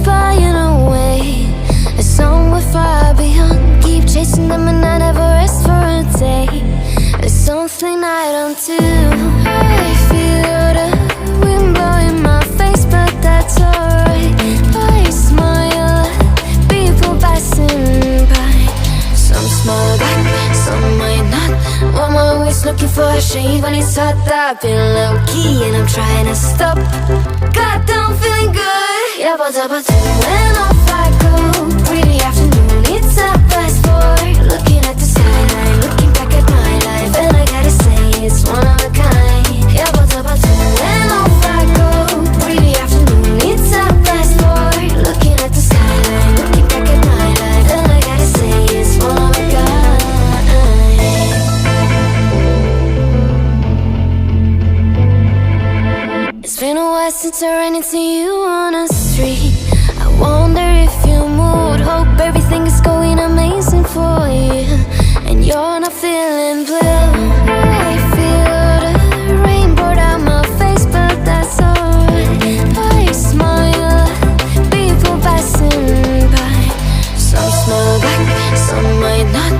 flying away. A song we're far beyond. Keep chasing them and I never rest for a day. There's something I don't do. I feel the wind blowing my face, but that's alright. I smile at people passing by. Some smile back, some might not. I'm always looking for a shade when it's hot. I've been low-key and I'm trying to stop. Goddamn, feeling good. Yeah, but when off I go. Pretty afternoon, it's 4:30. Looking at the skyline, looking back at my life, and I gotta say it's one of a kind. Yeah, but when off I go. Pretty afternoon, it's 4:30. Looking at the skyline, looking back at my life, and I gotta say it's one of a kind. It's been a while since I ran into you on a street. I wonder if you moved. Hope everything is going amazing for you, and you're not feeling blue. I feel the rain pour down my face, but that's alright. I smile at people passing by. Some smile back, some might not.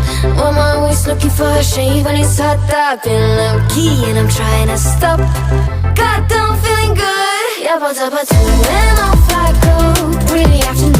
I'm always looking for a shade when it's hot. I've been low-key and I'm trying to stop. Goddamn, feeling good. Yeah, but when off I go. Really after